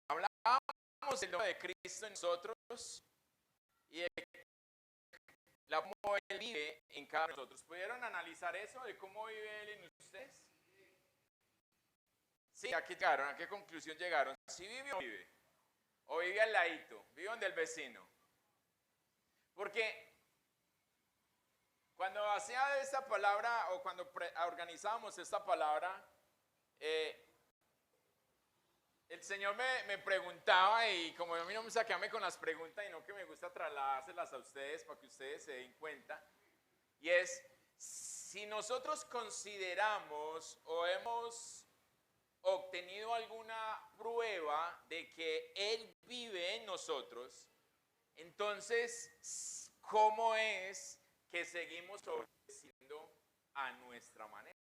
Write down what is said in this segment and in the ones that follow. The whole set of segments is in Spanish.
Hablábamos del nombre de Cristo en nosotros y de la cómo Él vive en cada uno de nosotros. ¿Pudieron analizar eso de cómo vive Él en ustedes? Sí, ¿a qué llegaron? ¿A qué conclusión llegaron? ¿Sí vive o no vive? ¿O vive al ladito? ¿Vive donde el vecino? Porque cuando hacía esta palabra o cuando organizábamos esta palabra, el Señor me preguntaba, y como a mí no me gusta quedarme con las preguntas, y no que me gusta trasladárselas a ustedes para que ustedes se den cuenta, y es, si nosotros consideramos o hemos obtenido alguna prueba de que Él vive en nosotros, entonces, ¿cómo es que seguimos obedeciendo a nuestra manera?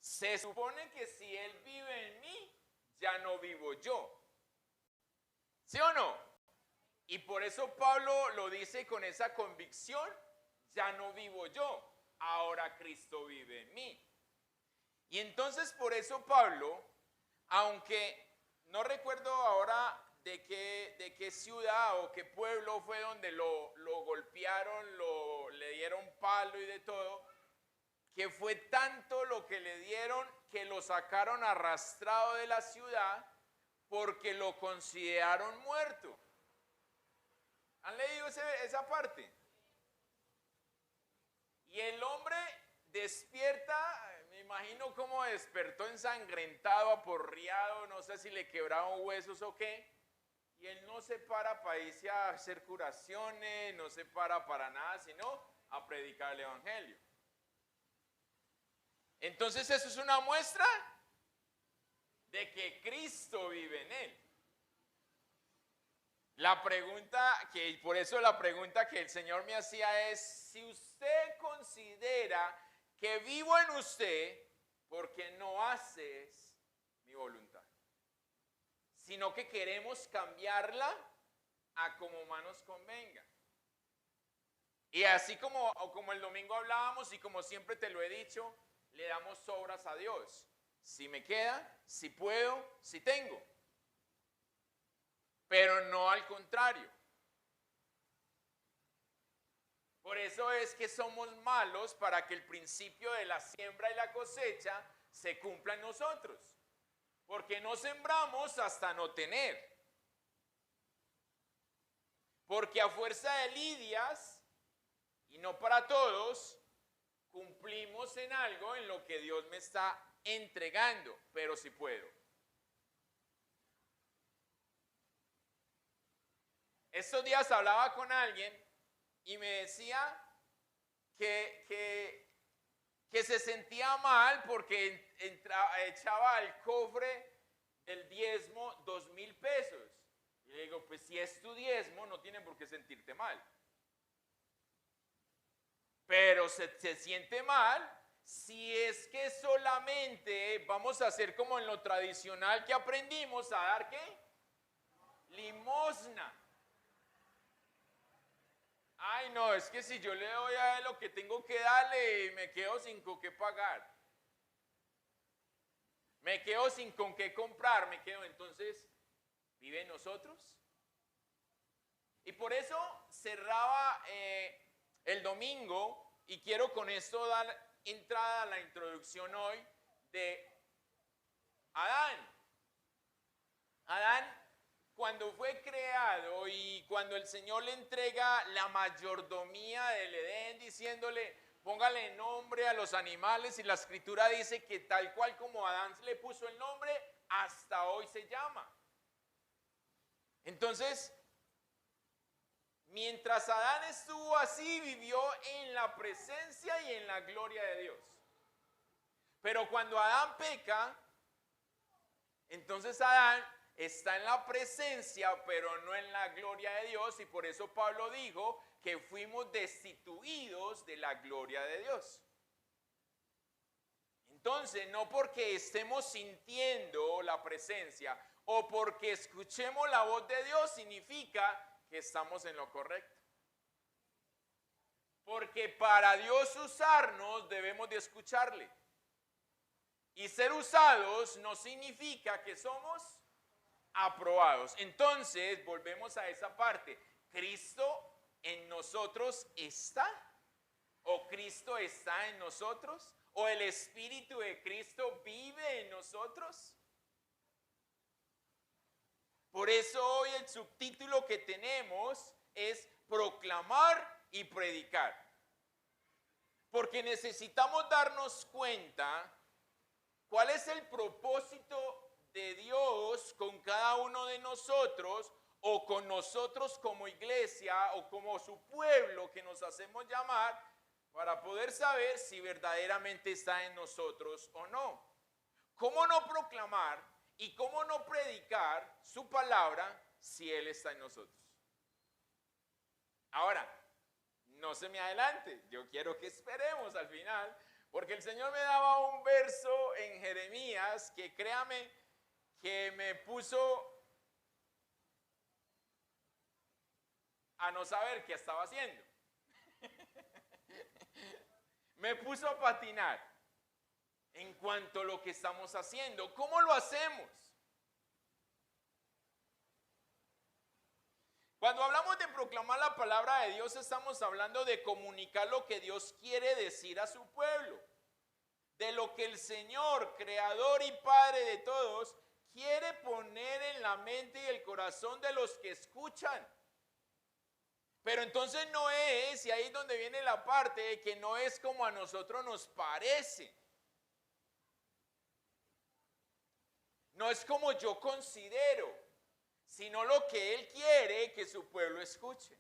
Se supone que si Él vive en mí, ya no vivo yo. ¿Sí o no? Y por eso Pablo lo dice con esa convicción, ya no vivo yo, ahora Cristo vive en mí. Y entonces por eso Pablo, aunque no recuerdo ahora de qué ciudad o qué pueblo fue donde lo golpearon, le dieron palo y de todo, que fue tanto lo que le dieron que lo sacaron arrastrado de la ciudad porque lo consideraron muerto. ¿Han leído esa parte? Y el hombre despierta, me imagino cómo despertó ensangrentado, aporreado, no sé si le quebraron huesos o qué, y él no se para irse a hacer curaciones, no se para nada, sino a predicar el evangelio. Entonces eso es una muestra de que Cristo vive en él. La pregunta, por eso la pregunta que el Señor me hacía es, si usted considera que vivo en usted, porque no haces mi voluntad, sino que queremos cambiarla a como más nos convenga. Y así como el domingo hablábamos y como siempre te lo he dicho, le damos obras a Dios. Si me queda, si puedo, si tengo. Pero no al contrario. Por eso es que somos malos para que el principio de la siembra y la cosecha se cumpla en nosotros. Porque no sembramos hasta no tener. Porque a fuerza de lidias, y no para todos, cumplimos en algo en lo que Dios me está entregando, pero si puedo. Estos días hablaba con alguien y me decía que se sentía mal porque echaba al cofre del diezmo 2,000 pesos. Y le digo, pues si es tu diezmo, no tiene por qué sentirte mal. Pero se siente mal si es que solamente vamos a hacer como en lo tradicional que aprendimos a dar, ¿qué? Limosna. Ay, no, es que si yo le doy a él lo que tengo que darle, me quedo sin con qué pagar. Me quedo sin con qué comprar, entonces, ¿vive en nosotros? Y por eso cerraba el domingo, y quiero con esto dar entrada a la introducción hoy de Adán. Adán, cuando fue creado y cuando el Señor le entrega la mayordomía del Edén, diciéndole, póngale nombre a los animales, y la escritura dice que tal cual como Adán le puso el nombre, hasta hoy se llama. Entonces, mientras Adán estuvo así, vivió en la presencia y en la gloria de Dios. Pero cuando Adán peca, entonces Adán está en la presencia, pero no en la gloria de Dios, y por eso Pablo dijo que fuimos destituidos de la gloria de Dios. Entonces, no porque estemos sintiendo la presencia o porque escuchemos la voz de Dios significa que estamos en lo correcto. Porque para Dios usarnos debemos de escucharle. Y ser usados no significa que somos aprobados. Entonces, volvemos a esa parte. ¿Cristo en nosotros está? ¿O Cristo está en nosotros? ¿O el Espíritu de Cristo vive en nosotros? Por eso hoy el subtítulo que tenemos es proclamar y predicar. Porque necesitamos darnos cuenta cuál es el propósito de Dios con cada uno de nosotros, o con nosotros como iglesia, o como su pueblo que nos hacemos llamar, para poder saber si verdaderamente está en nosotros o no. ¿Cómo no proclamar y cómo no predicar su palabra si Él está en nosotros? Ahora, no se me adelante, yo quiero que esperemos al final, porque el Señor me daba un verso en Jeremías que, créame, que me puso a no saber qué estaba haciendo. Me puso a patinar en cuanto a lo que estamos haciendo. ¿Cómo lo hacemos? Cuando hablamos de proclamar la palabra de Dios, estamos hablando de comunicar lo que Dios quiere decir a su pueblo, de lo que el Señor, creador y Padre de todos, quiere poner en la mente y el corazón de los que escuchan. Pero entonces no es, y ahí es donde viene la parte de que no es como a nosotros nos parece. No es como yo considero, sino lo que Él quiere que su pueblo escuche.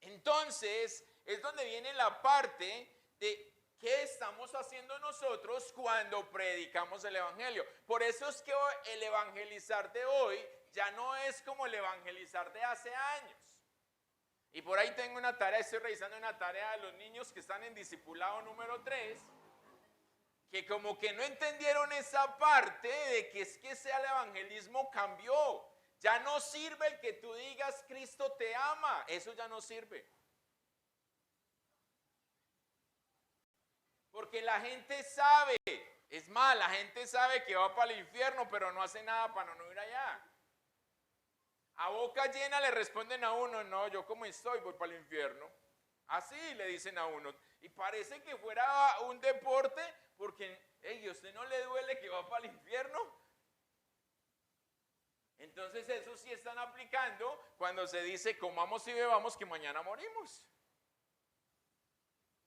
Entonces es donde viene la parte de qué estamos haciendo nosotros cuando predicamos el Evangelio. Por eso es que el evangelizar de hoy ya no es como el evangelizar de hace años. Y por ahí tengo una tarea, estoy revisando una tarea de los niños que están en discipulado número 3, que como que no entendieron esa parte de que es que el evangelismo cambió. Ya no sirve el que tú digas Cristo te ama, eso ya no sirve. Porque la gente sabe, es más, la gente sabe que va para el infierno, pero no hace nada para no ir allá. A boca llena le responden a uno, no, yo como estoy voy para el infierno. Así le dicen a uno. Y parece que fuera un deporte, porque ¿a usted no le duele que va para el infierno? Entonces eso sí están aplicando cuando se dice comamos y bebamos que mañana morimos.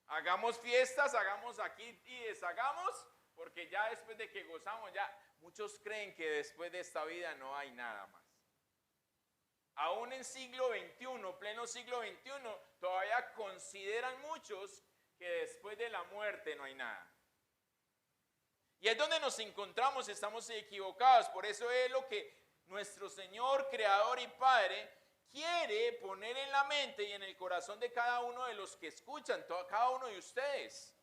Hagamos fiestas, hagamos aquí y deshagamos, porque ya después de que gozamos, ya muchos creen que después de esta vida no hay nada más. Aún en siglo XXI, pleno siglo XXI, todavía consideran muchos que después de la muerte no hay nada. Y es donde nos encontramos, estamos equivocados. Por eso es lo que nuestro Señor, Creador y Padre quiere poner en la mente y en el corazón de cada uno de los que escuchan, cada uno de ustedes.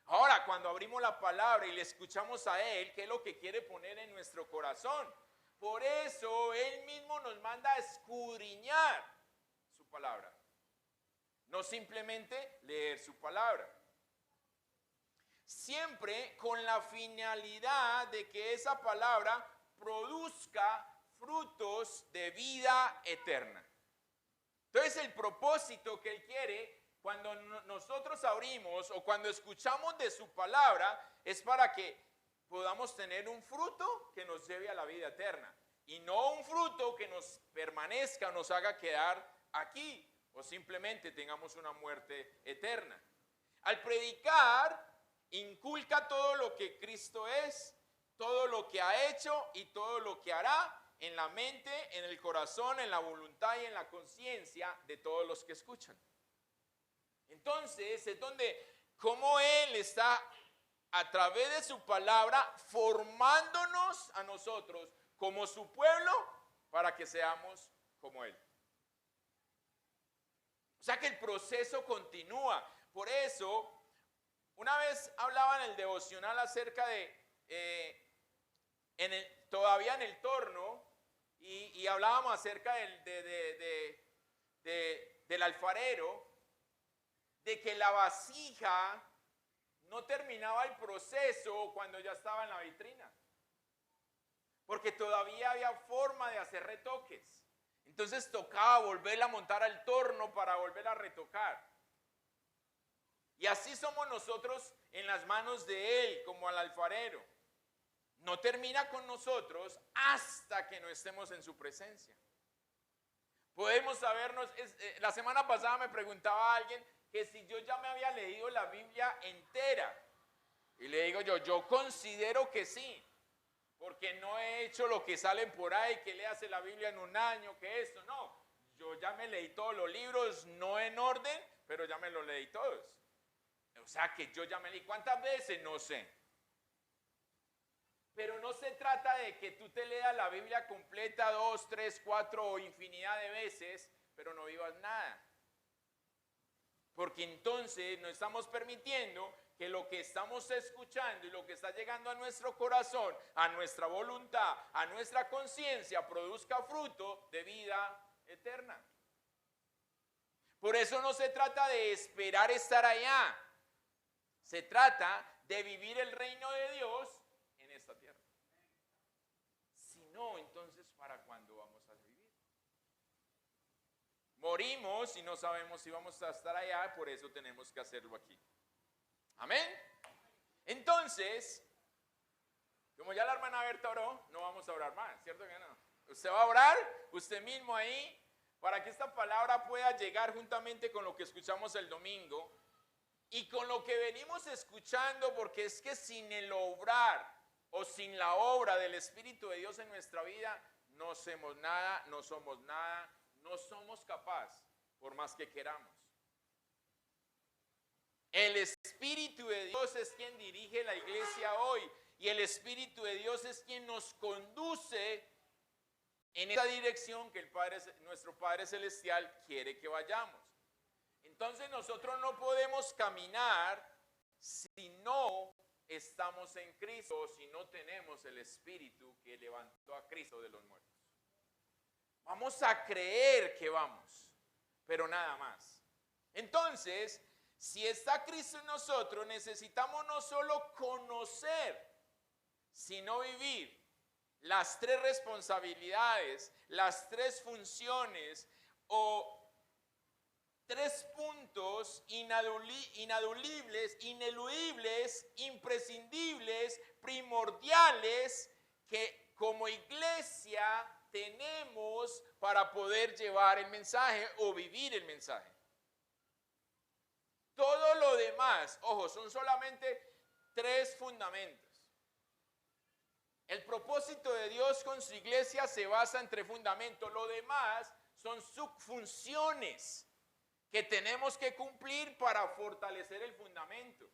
Ahora, cuando abrimos la palabra y le escuchamos a Él, ¿qué es lo que quiere poner en nuestro corazón? Por eso Él mismo nos manda a escudriñar su palabra, no simplemente leer su palabra. Siempre con la finalidad de que esa palabra produzca frutos de vida eterna. Entonces el propósito que Él quiere cuando nosotros abrimos o cuando escuchamos de su palabra es para que podamos tener un fruto que nos lleve a la vida eterna y no un fruto que nos permanezca o nos haga quedar aquí o simplemente tengamos una muerte eterna. Al predicar, inculca todo lo que Cristo es, todo lo que ha hecho y todo lo que hará en la mente, en el corazón, en la voluntad y en la conciencia de todos los que escuchan. Entonces es donde como Él está a través de su palabra formándonos a nosotros como su pueblo para que seamos como Él. O sea que el proceso continúa. Por eso, una vez hablaba en el devocional acerca de, todavía en el torno, y hablábamos acerca del alfarero, de que la vasija no terminaba el proceso cuando ya estaba en la vitrina. Porque todavía había forma de hacer retoques. Entonces tocaba volverla a montar al torno para volverla a retocar. Y así somos nosotros en las manos de Él, como al alfarero. No termina con nosotros hasta que no estemos en su presencia. Podemos sabernos, la semana pasada me preguntaba a alguien que si yo ya me había leído la Biblia entera. Y le digo yo considero que sí. Porque no he hecho lo que salen por ahí, que leas la Biblia en un año, que esto, no. Yo ya me leí todos los libros, no en orden, pero ya me los leí todos. O sea que yo ya me leí. ¿Cuántas veces? No sé. Pero no se trata de que tú te leas la Biblia completa 2, 3, 4 o infinidad de veces, pero no vivas nada. Porque entonces no estamos permitiendo que lo que estamos escuchando y lo que está llegando a nuestro corazón, a nuestra voluntad, a nuestra conciencia, produzca fruto de vida eterna. Por eso no se trata de esperar estar allá. Se trata de vivir el reino de Dios en esta tierra. Si no, entonces ¿para cuándo vamos a vivir? Morimos y no sabemos si vamos a estar allá, por eso tenemos que hacerlo aquí. Amén. Entonces, como ya la hermana Berta oró, no vamos a orar más, ¿cierto que no? Usted va a orar, usted mismo ahí, para que esta palabra pueda llegar juntamente con lo que escuchamos el domingo y con lo que venimos escuchando, porque es que sin el obrar o sin la obra del Espíritu de Dios en nuestra vida, no hacemos nada, no somos nada, no somos capaces, por más que queramos. El Espíritu de Dios es quien dirige la iglesia hoy y el Espíritu de Dios es quien nos conduce en esa dirección que nuestro Padre Celestial quiere que vayamos. Entonces nosotros no podemos caminar si no estamos en Cristo o si no tenemos el Espíritu que levantó a Cristo de los muertos. Vamos a creer que vamos, pero nada más. Entonces, si está Cristo en nosotros, necesitamos no solo conocer, sino vivir las 3 responsabilidades, las 3 funciones o 3 puntos ineludibles, imprescindibles, primordiales que como iglesia tenemos para poder llevar el mensaje o vivir el mensaje. Todo lo demás, ojo, son solamente 3 fundamentos. El propósito de Dios con su iglesia se basa en 3 fundamentos. Lo demás son subfunciones que tenemos que cumplir para fortalecer el fundamento.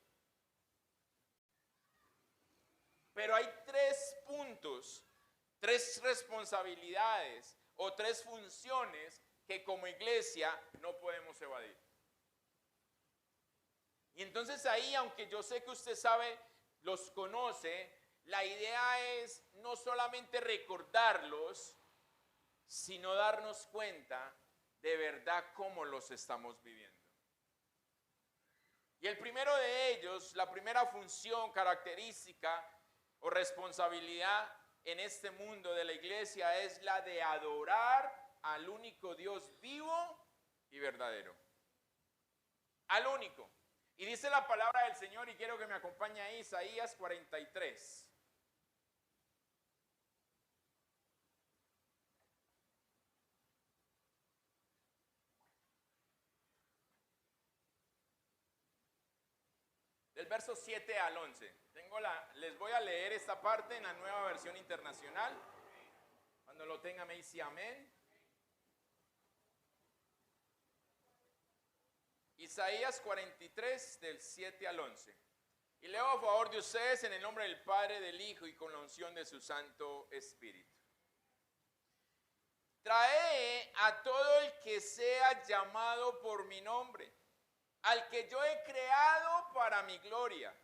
Pero hay 3 puntos, 3 responsabilidades o 3 funciones que como iglesia no podemos evadir. Y entonces ahí, aunque yo sé que usted sabe, los conoce, la idea es no solamente recordarlos, sino darnos cuenta de verdad cómo los estamos viviendo. Y el primero de ellos, la primera función, característica o responsabilidad en este mundo de la iglesia es la de adorar al único Dios vivo y verdadero. Al único. Y dice la palabra del Señor, y quiero que me acompañe ahí, Isaías 43. Del verso 7 al 11. Les voy a leer esta parte en la Nueva Versión Internacional. Cuando lo tenga me dice amén. Isaías 43 del 7 al 11. Y leo a favor de ustedes en el nombre del Padre, del Hijo y con la unción de su Santo Espíritu. Trae a todo el que sea llamado por mi nombre, al que yo he creado para mi gloria,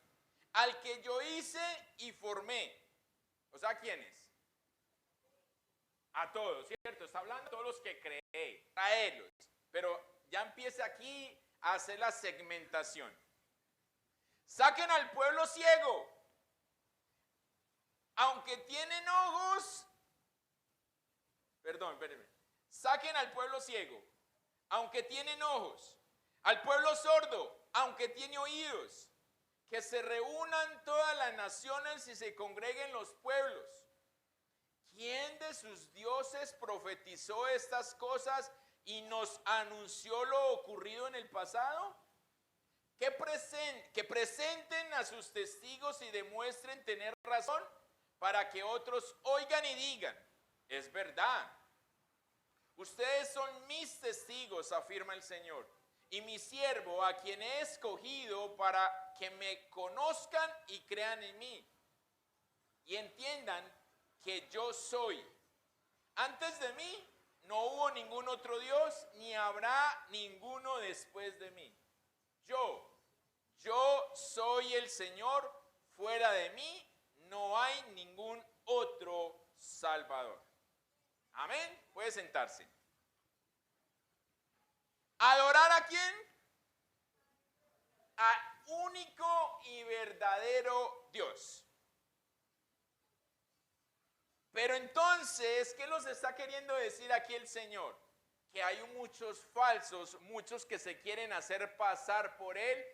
al que yo hice y formé. O sea, ¿quiénes? A todos, ¿cierto? Está hablando de todos los que creé, traerlos. Pero ya empieza aquí a hacer la segmentación. Saquen al pueblo ciego. Aunque tienen ojos, espérenme. Saquen al pueblo ciego, aunque tienen ojos. Al pueblo sordo, aunque tiene oídos. Que se reúnan todas las naciones y se congreguen los pueblos. ¿Quién de sus dioses profetizó estas cosas y nos anunció lo ocurrido en el pasado? Que presenten a sus testigos y demuestren tener razón para que otros oigan y digan, es verdad. Ustedes son mis testigos, afirma el Señor, y mi siervo a quien he escogido para que me conozcan y crean en mí y entiendan que yo soy. Antes de mí no hubo ningún otro Dios, ni habrá ninguno después de mí. Yo soy el Señor, fuera de mí no hay ningún otro Salvador. Amén. Puede sentarse. ¿Adorar a quién? Al único y verdadero Dios. Pero entonces, ¿qué nos está queriendo decir aquí el Señor? Que hay muchos falsos, muchos que se quieren hacer pasar por Él,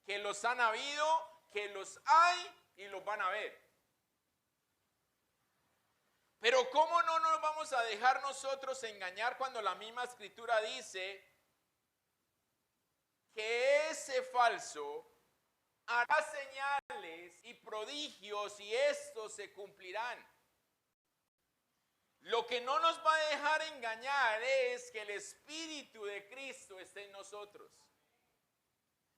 que los han habido, que los hay y los van a ver. Pero ¿cómo no nos vamos a dejar nosotros engañar cuando la misma Escritura dice que ese falso hará señales y prodigios y estos se cumplirán? Lo que no nos va a dejar engañar es que el Espíritu de Cristo esté en nosotros.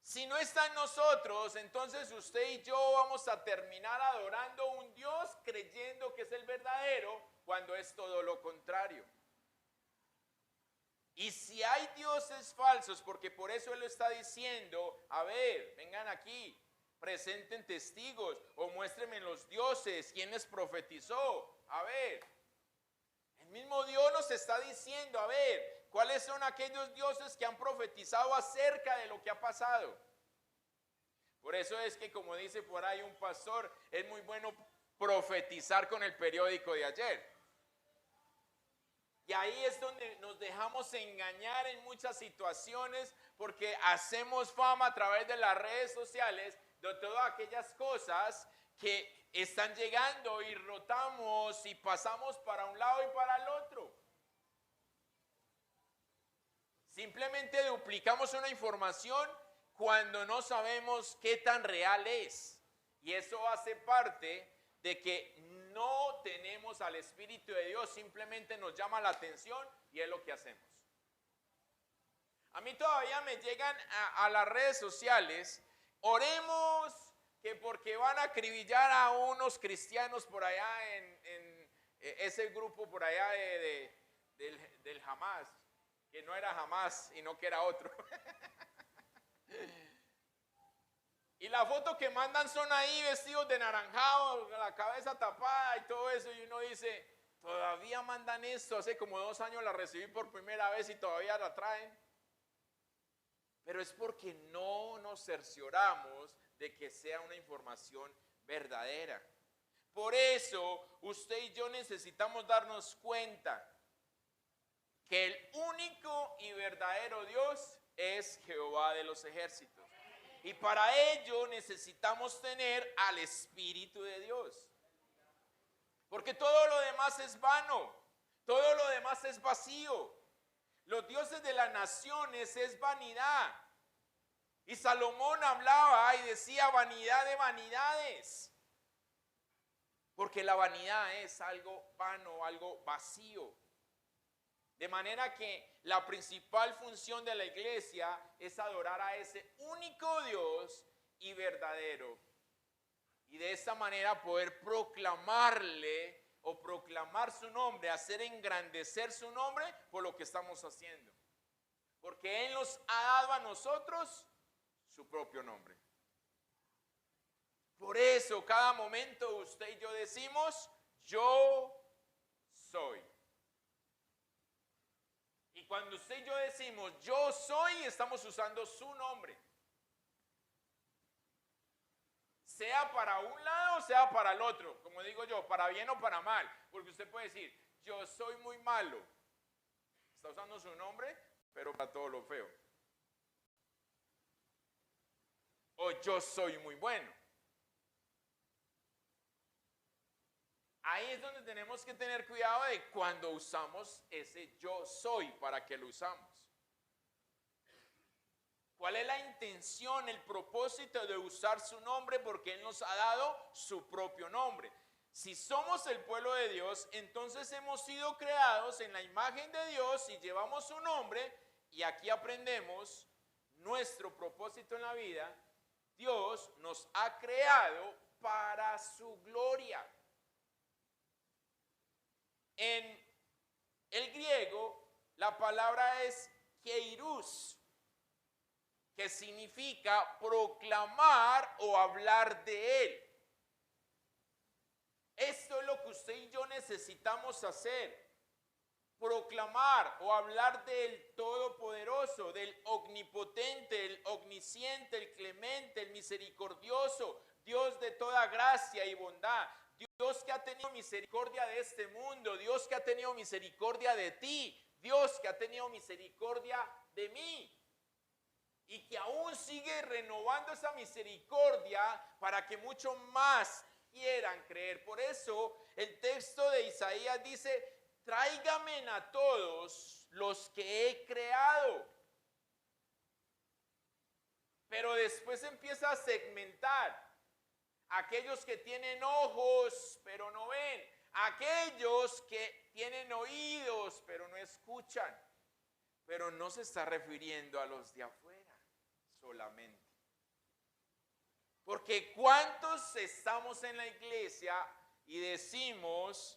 Si no está en nosotros, entonces usted y yo vamos a terminar adorando a un Dios creyendo que es el verdadero, cuando es todo lo contrario. Y si hay dioses falsos, porque por eso Él lo está diciendo, a ver, vengan aquí, presenten testigos o muéstrenme los dioses, quién les profetizó, a ver. El mismo Dios nos está diciendo, a ver, ¿cuáles son aquellos dioses que han profetizado acerca de lo que ha pasado? Por eso es que, como dice por ahí un pastor, es muy bueno profetizar con el periódico de ayer. Y ahí es donde nos dejamos engañar en muchas situaciones, porque hacemos fama a través de las redes sociales de todas aquellas cosas que están llegando y rotamos y pasamos para un lado y para el otro. Simplemente duplicamos una información cuando no sabemos qué tan real es. Y eso hace parte de que no tenemos al Espíritu de Dios, simplemente nos llama la atención y es lo que hacemos. A mí todavía me llegan a las redes sociales, oremos que porque van a acribillar a unos cristianos por allá en ese grupo por allá del Hamas, que no era Hamas, sino que era otro. Y la foto que mandan son ahí vestidos de naranjado, la cabeza tapada y todo eso, y uno dice, todavía mandan esto, hace como 2 años la recibí por primera vez y todavía la traen. Pero es porque no nos cercioramos de que sea una información verdadera. Por eso usted y yo necesitamos darnos cuenta que el único y verdadero Dios es Jehová de los ejércitos. Y para ello necesitamos tener al Espíritu de Dios. Porque todo lo demás es vano, todo lo demás es vacío. Los dioses de las naciones es vanidad. Y Salomón hablaba y decía vanidad de vanidades. Porque la vanidad es algo vano, algo vacío. De manera que la principal función de la iglesia es adorar a ese único Dios y verdadero. Y de esta manera poder proclamarle o proclamar su nombre, hacer engrandecer su nombre por lo que estamos haciendo. Porque Él nos ha dado a nosotros su propio nombre. Por eso cada momento usted y yo decimos, yo soy. Y cuando usted y yo decimos, yo soy, estamos usando su nombre. sea para un lado o sea para el otro, como digo yo, para bien o para mal, porque usted puede decir, yo soy muy malo, está usando su nombre, pero para todo lo feo, o yo soy muy bueno. Ahí es donde tenemos que tener cuidado de cuando usamos ese yo soy, para qué lo usamos. ¿Cuál es la intención, el propósito de usar su nombre? Porque Él nos ha dado su propio nombre. Si somos el pueblo de Dios, entonces hemos sido creados en la imagen de Dios y llevamos su nombre, y aquí aprendemos nuestro propósito en la vida. Dios nos ha creado para su gloria. En el griego, la palabra es keiros, que significa proclamar o hablar de Él. Esto es lo que usted y yo necesitamos hacer. Proclamar o hablar del Todopoderoso, del Omnipotente, el Omnisciente, el Clemente, el Misericordioso, Dios de toda gracia y bondad. Dios que ha tenido misericordia de este mundo, Dios que ha tenido misericordia de ti, Dios que ha tenido misericordia de mí. Y que aún sigue renovando esa misericordia para que mucho más quieran creer. Por eso el texto de Isaías dice, tráigame a todos los que he creado. Pero después empieza a segmentar. Aquellos que tienen ojos pero no ven. Aquellos que tienen oídos pero no escuchan. Pero no se está refiriendo a los de afuera solamente. Porque ¿cuántos estamos en la iglesia y decimos,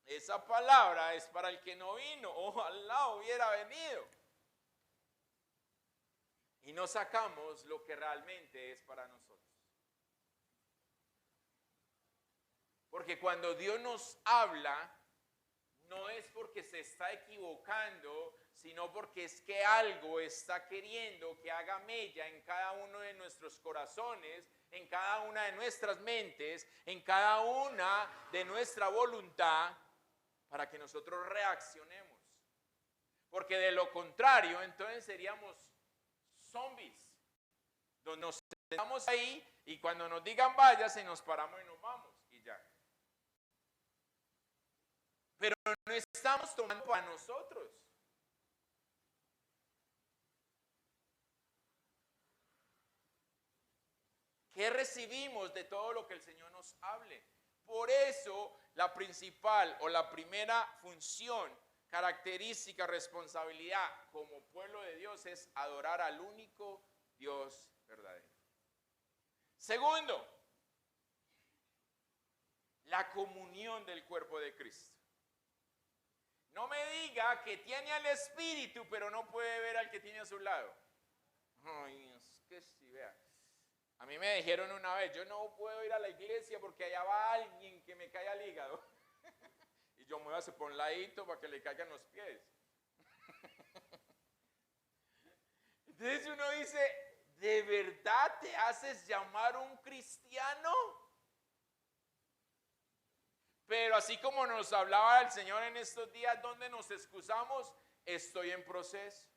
esa palabra es para el que no vino, ojalá hubiera venido? Y no sacamos lo que realmente es para nosotros. Porque cuando Dios nos habla, no es porque se está equivocando, sino porque es que algo está queriendo que haga mella en cada uno de nuestros corazones, en cada una de nuestras mentes, en cada una de nuestra voluntad, para que nosotros reaccionemos. Porque de lo contrario, entonces seríamos zombies, donde nos sentamos ahí y cuando nos digan vaya, se nos paramos y nos vamos y ya. Pero no estamos tomando para nosotros. ¿Qué recibimos de todo lo que el Señor nos hable? Por eso la principal o la primera función, característica, responsabilidad como pueblo de Dios es adorar al único Dios verdadero. Segundo, la comunión del cuerpo de Cristo. No me diga que tiene al Espíritu, pero no puede ver al que tiene a su lado. Ay, es que sí, vea. A mí me dijeron una vez, yo no puedo ir a la iglesia porque allá va alguien que me cae al hígado. Y yo me voy a hacer por un ladito para que le caigan los pies. Entonces uno dice, ¿de verdad te haces llamar un cristiano? Pero así como nos hablaba el Señor en estos días, donde nos excusamos, estoy en proceso.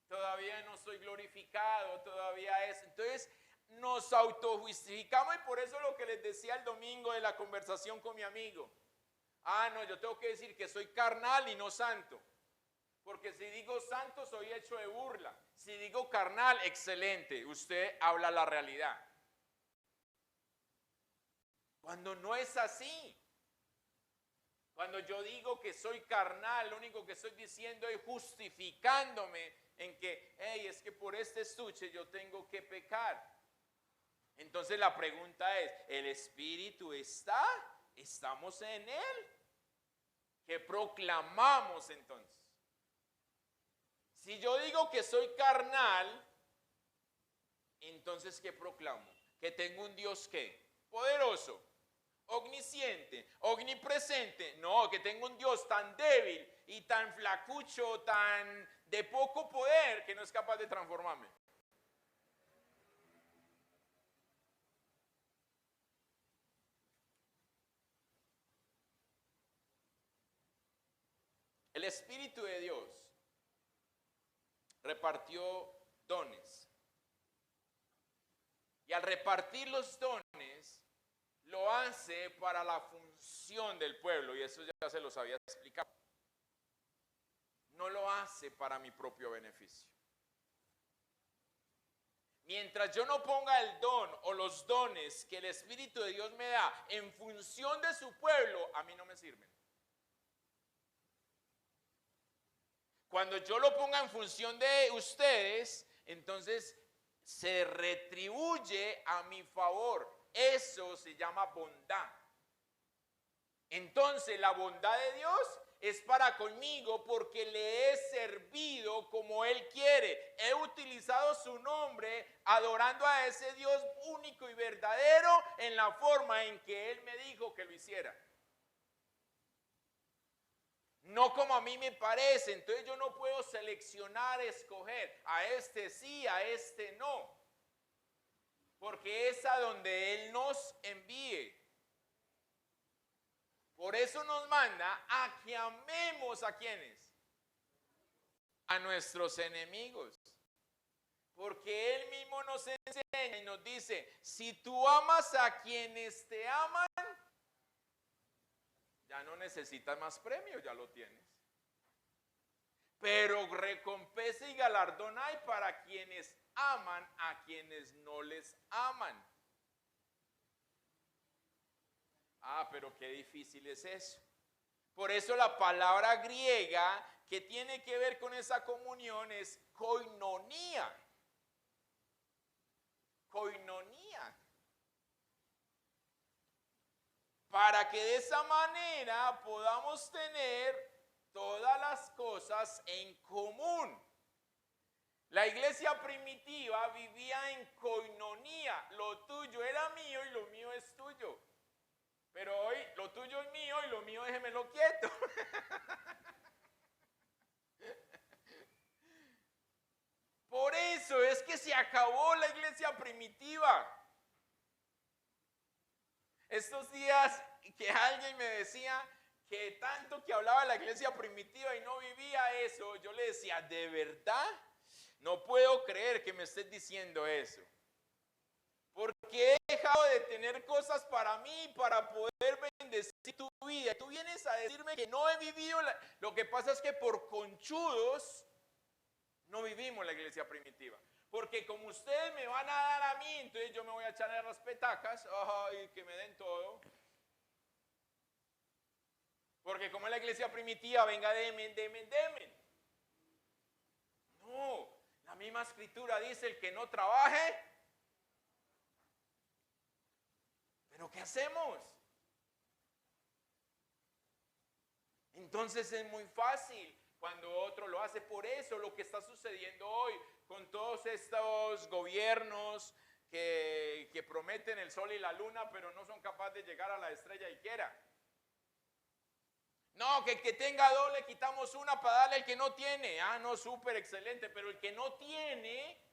Todavía no soy glorificado, todavía es. Entonces nos autojustificamos y por eso lo que les decía el domingo de la conversación con mi amigo. No, yo tengo que decir que soy carnal y no santo. Porque si digo santo soy hecho de burla. Si digo carnal, excelente, usted habla la realidad. Cuando no es así. Cuando yo digo que soy carnal, lo único que estoy diciendo es justificándome en que, hey, es que por este estuche yo tengo que pecar. Entonces la pregunta es, ¿el Espíritu está? ¿Estamos en Él? ¿Qué proclamamos entonces? Si yo digo que soy carnal, entonces ¿qué proclamo? Que tengo un Dios ¿qué? Poderoso, omnisciente, omnipresente. No, que tengo un Dios tan débil y tan flacucho, tan de poco poder que no es capaz de transformarme. El Espíritu de Dios repartió dones. Y al repartir los dones, lo hace para la función del pueblo. Y eso ya se los había explicado. No lo hace para mi propio beneficio. Mientras yo no ponga el don o los dones que el Espíritu de Dios me da en función de su pueblo, a mí no me sirven. Cuando yo lo ponga en función de ustedes, entonces se retribuye a mi favor. Eso se llama bondad. Entonces la bondad de Dios es para conmigo porque le he servido como Él quiere. He utilizado su nombre adorando a ese Dios único y verdadero en la forma en que Él me dijo que lo hiciera. No como a mí me parece. Entonces yo no puedo seleccionar, escoger. A este sí, a este no. Porque es a donde Él nos envíe. Por eso nos manda a que amemos a quienes, a nuestros enemigos. Porque Él mismo nos enseña y nos dice, si tú amas a quienes te aman, ya no necesitas más premio, ya lo tienes. Pero recompensa y galardón hay para quienes aman a quienes no les aman. Ah, pero qué difícil es eso. Por eso la palabra griega que tiene que ver con esa comunión es koinonía. Koinonía. Para que de esa manera podamos tener todas las cosas en común. La iglesia primitiva vivía en koinonía. Lo tuyo era mío y lo mío es tuyo. Pero hoy lo tuyo es mío y lo mío déjemelo quieto. Por eso es que se acabó la iglesia primitiva. Estos días que alguien me decía que tanto que hablaba de la iglesia primitiva y no vivía eso, yo le decía, ¿de verdad? No puedo creer que me estés diciendo eso. Porque he dejado de tener cosas para mí, para poder bendecir tu vida. Tú vienes a decirme que no he vivido, lo que pasa es que por conchudos no vivimos la iglesia primitiva. Porque como ustedes me van a dar a mí, entonces yo me voy a echar a las petacas, y que me den todo. Porque como es la iglesia primitiva, venga, demen. No, la misma escritura dice, el que no trabaje. ¿Pero qué hacemos? Entonces es muy fácil cuando otro lo hace. Por eso lo que está sucediendo hoy con todos estos gobiernos que prometen el sol y la luna, pero no son capaces de llegar a la estrella y quiera. No, que el que tenga dos le quitamos una para darle al que no tiene. Ah, no, súper excelente. Pero el que no tiene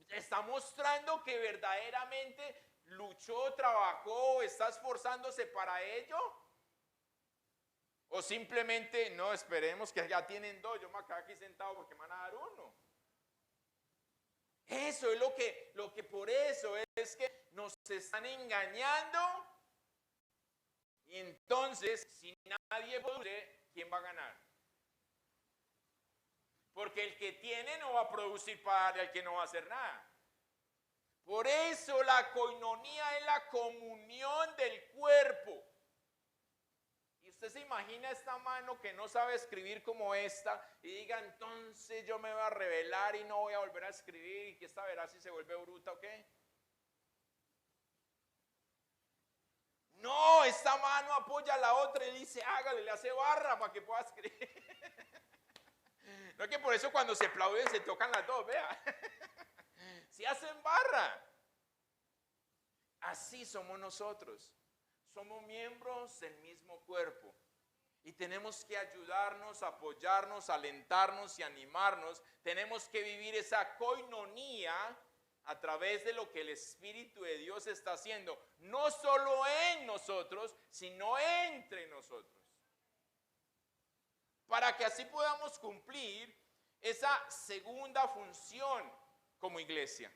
está mostrando que verdaderamente luchó, trabajó, está esforzándose para ello. O simplemente, no, esperemos que ya tienen dos, yo me acabo aquí sentado porque me van a dar uno. Eso es lo que por eso es que nos están engañando. Y entonces, si nadie produce, ¿quién va a ganar? Porque el que tiene no va a producir para darle al que no va a hacer nada. Por eso la koinonía es la comunión del cuerpo. Y usted se imagina esta mano que no sabe escribir como esta y diga, entonces yo me voy a rebelar y no voy a volver a escribir y que esta verá si se vuelve bruta o qué. No, esta mano apoya a la otra y dice, hágale, le hace barra para que pueda escribir. No es que por eso cuando se aplauden se tocan las dos, vea. Si hacen barra. Así somos nosotros. Somos miembros del mismo cuerpo. Y tenemos que ayudarnos, apoyarnos, alentarnos y animarnos. Tenemos que vivir esa koinonía a través de lo que el Espíritu de Dios está haciendo. No solo en nosotros, sino entre nosotros. para que así podamos cumplir esa segunda función como iglesia.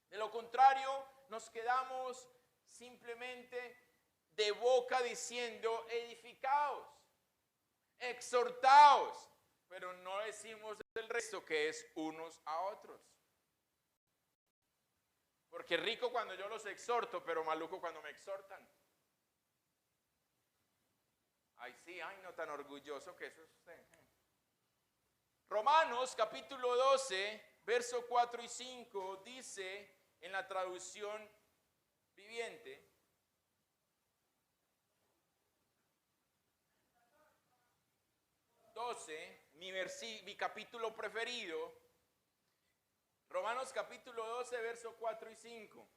De lo contrario, nos quedamos simplemente de boca diciendo edificaos, exhortaos, pero no decimos el resto que es unos a otros. Porque rico cuando yo los exhorto, pero maluco cuando me exhortan. Ay sí, ay no, tan orgulloso que eso es usted. Romanos capítulo 12, verso 4 y 5 dice en la traducción viviente: mi capítulo preferido, Romanos capítulo 12, verso 4 y 5.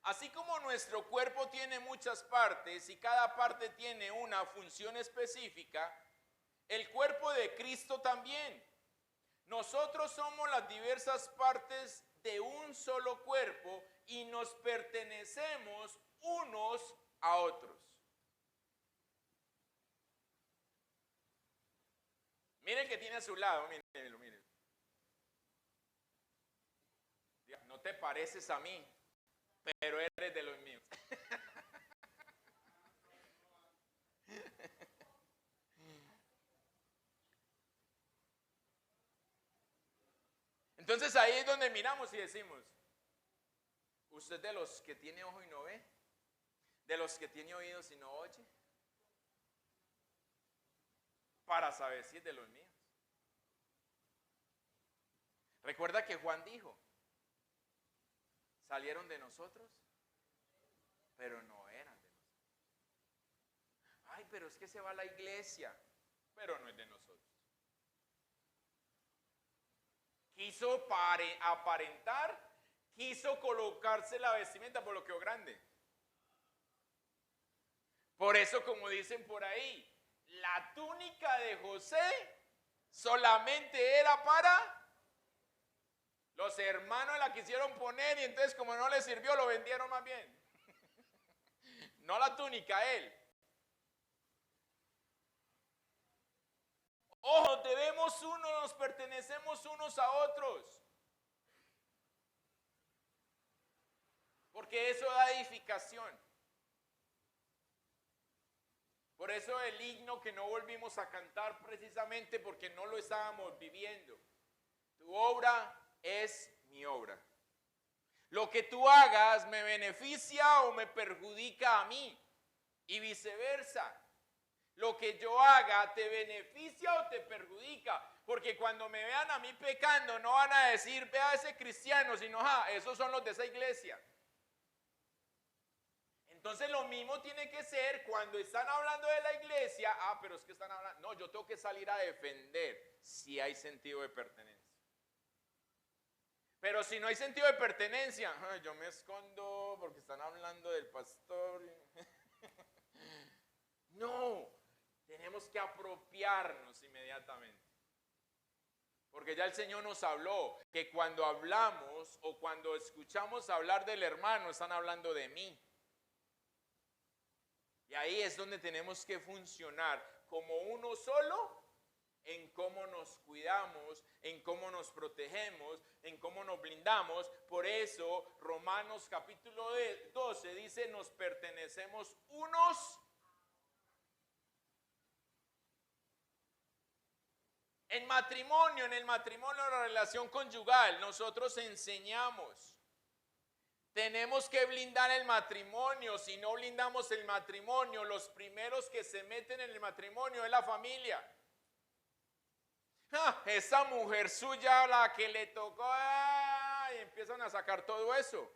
Así como nuestro cuerpo tiene muchas partes y cada parte tiene una función específica, el cuerpo de Cristo también. Nosotros somos las diversas partes de un solo cuerpo y nos pertenecemos unos a otros. Miren que tiene a su lado, mírenlo, miren. No te pareces a mí, pero eres de los míos. Entonces ahí es donde miramos y decimos: ¿usted de los que tiene ojo y no ve? ¿De los que tiene oídos y no oye? Para saber si es de los míos. Recuerda que Juan dijo: salieron de nosotros, pero no eran de nosotros. Ay, pero es que se va a la iglesia, pero no es de nosotros. Quiso aparentar, quiso colocarse la vestimenta, por lo que quedó grande. Por eso, como dicen por ahí, la túnica de José solamente era para los hermanos, la quisieron poner y entonces como no les sirvió lo vendieron más bien. No la túnica, a él. Ojo, debemos uno, nos pertenecemos unos a otros. Porque eso da edificación. Por eso el himno que no volvimos a cantar precisamente porque no lo estábamos viviendo. Tu obra es mi obra. Lo que tú hagas me beneficia o me perjudica a mí y viceversa. Lo que yo haga te beneficia o te perjudica, porque cuando me vean a mí pecando no van a decir vea a ese cristiano, sino esos son los de esa iglesia. Entonces lo mismo tiene que ser cuando están hablando de la iglesia. Pero es que están hablando, no, yo tengo que salir a defender si hay sentido de pertenencia. Pero si no hay sentido de pertenencia, yo me escondo porque están hablando del pastor. No, tenemos que apropiarnos inmediatamente. Porque ya el Señor nos habló que cuando hablamos o cuando escuchamos hablar del hermano, están hablando de mí. Y ahí es donde tenemos que funcionar como uno solo, en cómo nos cuidamos, en cómo nos protegemos, en cómo nos blindamos. Por eso Romanos capítulo 12 dice: nos pertenecemos unos. En el matrimonio, la relación conyugal, nosotros enseñamos. Tenemos que blindar el matrimonio. Si no blindamos el matrimonio, los primeros que se meten en el matrimonio es la familia. Esa mujer suya, la que le tocó, y empiezan a sacar todo eso.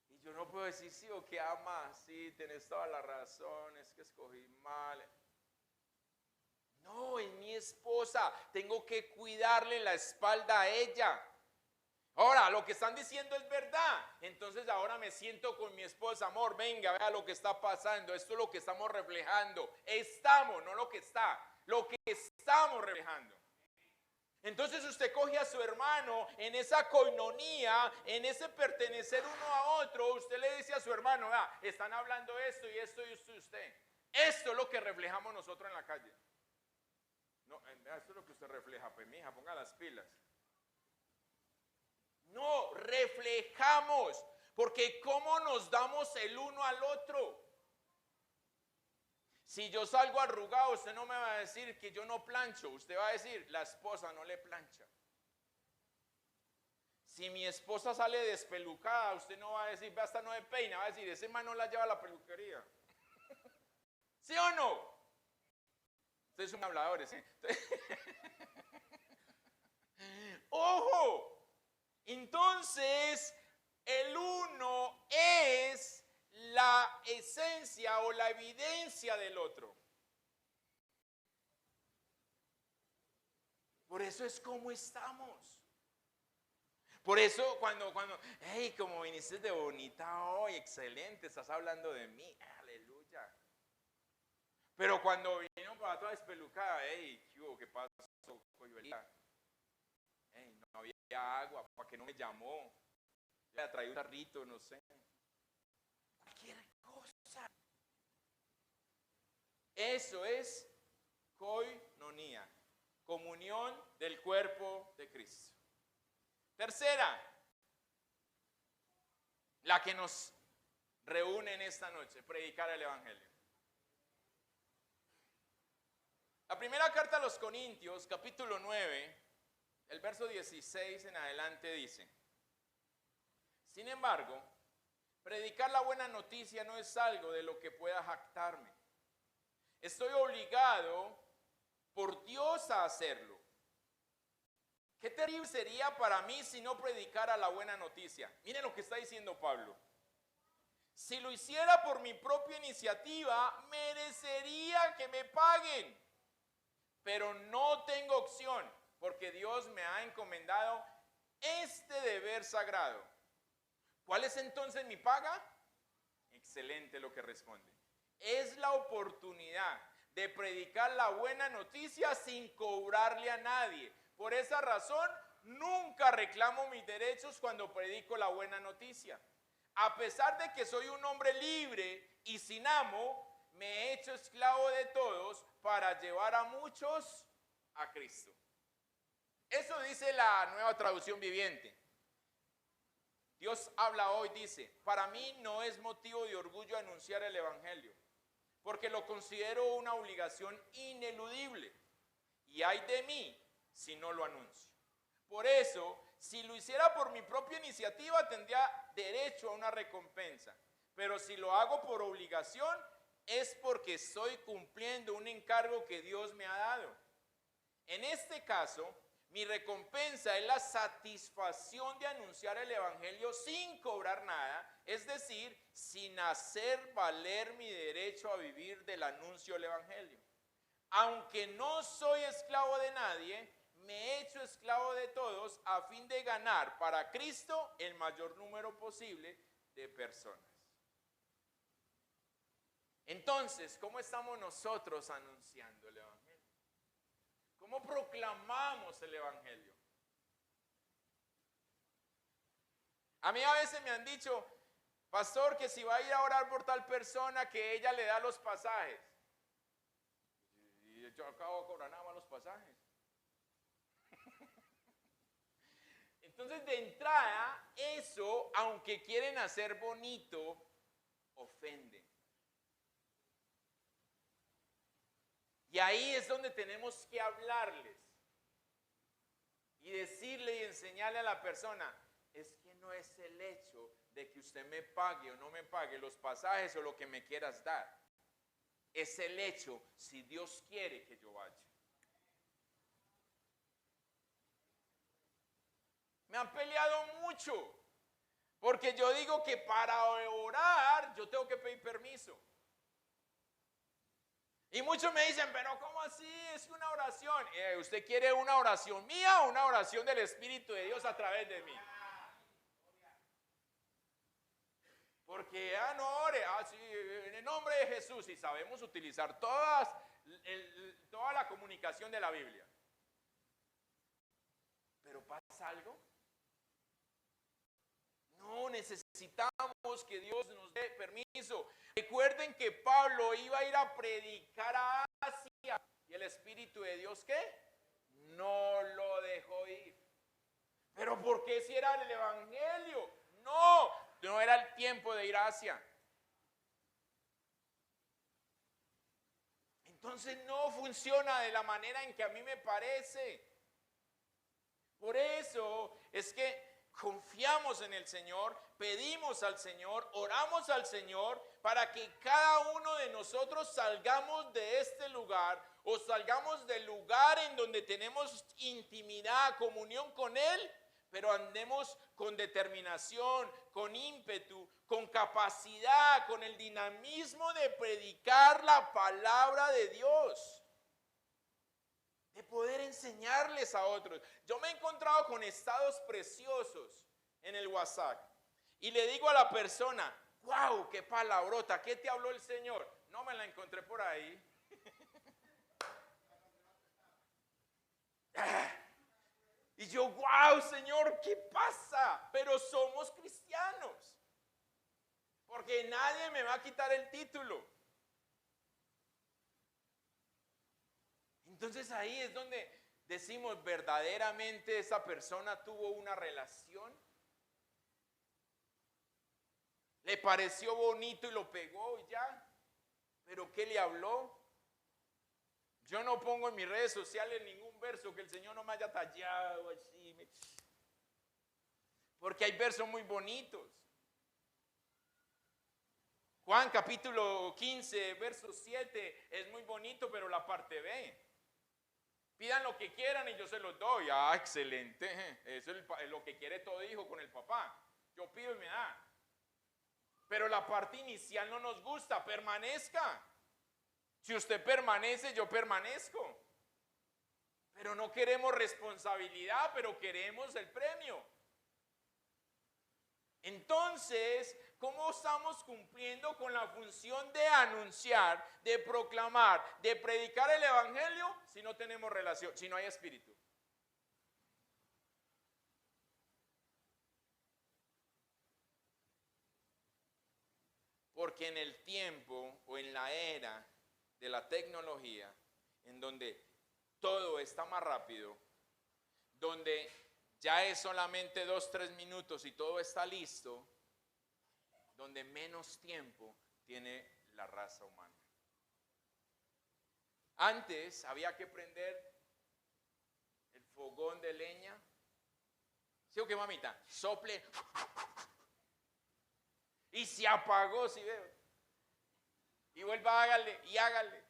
Y yo no puedo decir sí o que ama, sí, tenés toda la razón, es que escogí mal. No, es mi esposa, tengo que cuidarle la espalda a ella. Ahora, lo que están diciendo es verdad. Entonces ahora me siento con mi esposa: amor, venga, vea lo que está pasando. Esto es lo que estamos reflejando. Estamos, no lo que está, lo que estamos reflejando. Entonces usted coge a su hermano en esa coinonía, en ese pertenecer uno a otro. Usted le dice a su hermano: están hablando esto y esto y esto y usted. Esto es lo que reflejamos nosotros en la calle. No, esto es lo que usted refleja, pues mija, ponga las pilas. No, reflejamos, porque ¿cómo nos damos el uno al otro? Si yo salgo arrugado, usted no me va a decir que yo no plancho, usted va a decir, la esposa no le plancha. Si mi esposa sale despelucada, usted no va a decir, basta no me peina, va a decir, ese man no la lleva a la peluquería. ¿Sí o no? Ustedes son habladores, ¿eh? ¡Ojo! Entonces, el uno es la esencia o la evidencia del otro. Por eso es como estamos. Por eso cuando, hey, como viniste de bonita hoy, excelente, estás hablando de mí, aleluya. Pero cuando vino para toda despelucada, hey, ¿qué pasó, coyuelita? Hey, no había agua, ¿para qué no me llamó? Le traí un tarrito, no sé. Cualquier cosa. Eso es koinonía, comunión del cuerpo de Cristo. Tercera, la que nos reúne en esta noche, predicar el Evangelio. La primera carta a los Corintios, capítulo 9, el verso 16 en adelante dice: sin embargo, predicar la buena noticia no es algo de lo que pueda jactarme. Estoy obligado por Dios a hacerlo. Qué terrible sería para mí si no predicara la buena noticia. Miren lo que está diciendo Pablo. Si lo hiciera por mi propia iniciativa, merecería que me paguen. Pero no tengo opción, porque Dios me ha encomendado este deber sagrado. ¿Cuál es entonces mi paga? Excelente lo que responde. Es la oportunidad de predicar la buena noticia sin cobrarle a nadie. Por esa razón, nunca reclamo mis derechos cuando predico la buena noticia. A pesar de que soy un hombre libre y sin amo, me he hecho esclavo de todos para llevar a muchos a Cristo. Eso dice la Nueva Traducción Viviente. Dios habla hoy, dice, para mí no es motivo de orgullo anunciar el Evangelio, porque lo considero una obligación ineludible. Y ay de mí si no lo anuncio. Por eso, si lo hiciera por mi propia iniciativa, tendría derecho a una recompensa. Pero si lo hago por obligación, es porque estoy cumpliendo un encargo que Dios me ha dado. En este caso, mi recompensa es la satisfacción de anunciar el Evangelio sin cobrar nada, es decir, sin hacer valer mi derecho a vivir del anuncio del Evangelio. Aunque no soy esclavo de nadie, me he hecho esclavo de todos a fin de ganar para Cristo el mayor número posible de personas. Entonces, ¿cómo estamos nosotros anunciando el Evangelio? ¿Cómo proclamamos el Evangelio? A mí a veces me han dicho, pastor, que si va a ir a orar por tal persona, que ella le da los pasajes. Y yo acabo de cobrar nada más los pasajes. Entonces, de entrada, eso, aunque quieren hacer bonito, ofende. Y ahí es donde tenemos que hablarles y decirle y enseñarle a la persona, es que no es el hecho de que usted me pague o no me pague los pasajes o lo que me quieras dar. Es el hecho si Dios quiere que yo vaya. Me han peleado mucho, porque yo digo que para orar yo tengo que pedir permiso. Y muchos me dicen, pero ¿cómo así? Es una oración. ¿Usted quiere una oración mía o una oración del Espíritu de Dios a través de mí? Porque no ore, sí, en el nombre de Jesús, y sabemos utilizar toda la comunicación de la Biblia. Pero ¿pasa algo? No, necesitamos que Dios nos dé permiso. Recuerden que Pablo lo iba a ir a predicar a Asia. ¿Y el Espíritu de Dios qué? No lo dejó ir. ¿Pero por qué si era el Evangelio? No era el tiempo de ir a Asia. Entonces no funciona de la manera en que a mí me parece. Por eso es que confiamos en el Señor, pedimos al Señor, oramos al Señor para que cada uno de nosotros salgamos de este lugar o salgamos del lugar en donde tenemos intimidad, comunión con Él, pero andemos con determinación, con ímpetu, con capacidad, con el dinamismo de predicar la palabra de Dios, de poder enseñarles a otros. Yo me he encontrado con estados preciosos en el WhatsApp y le digo a la persona, wow, qué palabrota, ¿qué te habló el Señor? No me la encontré por ahí. Y yo, wow, Señor, ¿qué pasa? Pero somos cristianos. Porque nadie me va a quitar el título. Entonces ahí es donde decimos, verdaderamente esa persona tuvo una relación. Le pareció bonito y lo pegó y ya. ¿Pero qué le habló? Yo no pongo en mis redes sociales ningún verso que el Señor no me haya tallado así. Porque hay versos muy bonitos. Juan capítulo 15, verso 7 es muy bonito, pero la parte B. Pidan lo que quieran y yo se los doy. Ah, excelente. Eso es lo que quiere todo hijo con el papá. Yo pido y me da. Pero la parte inicial no nos gusta. Permanezca. Si usted permanece, yo permanezco. Pero no queremos responsabilidad, pero queremos el premio. Entonces, ¿cómo estamos cumpliendo con la función de anunciar, de proclamar, de predicar el Evangelio si no tenemos relación, si no hay espíritu? Porque en el tiempo o en la era de la tecnología, en donde todo está más rápido, donde ya es solamente 2-3 minutos y todo está listo, donde menos tiempo tiene la raza humana. Antes había que prender el fogón de leña. ¿Sí o qué, mamita? Sople. Y se apagó, si veo. Y vuelva, hágale y hágale.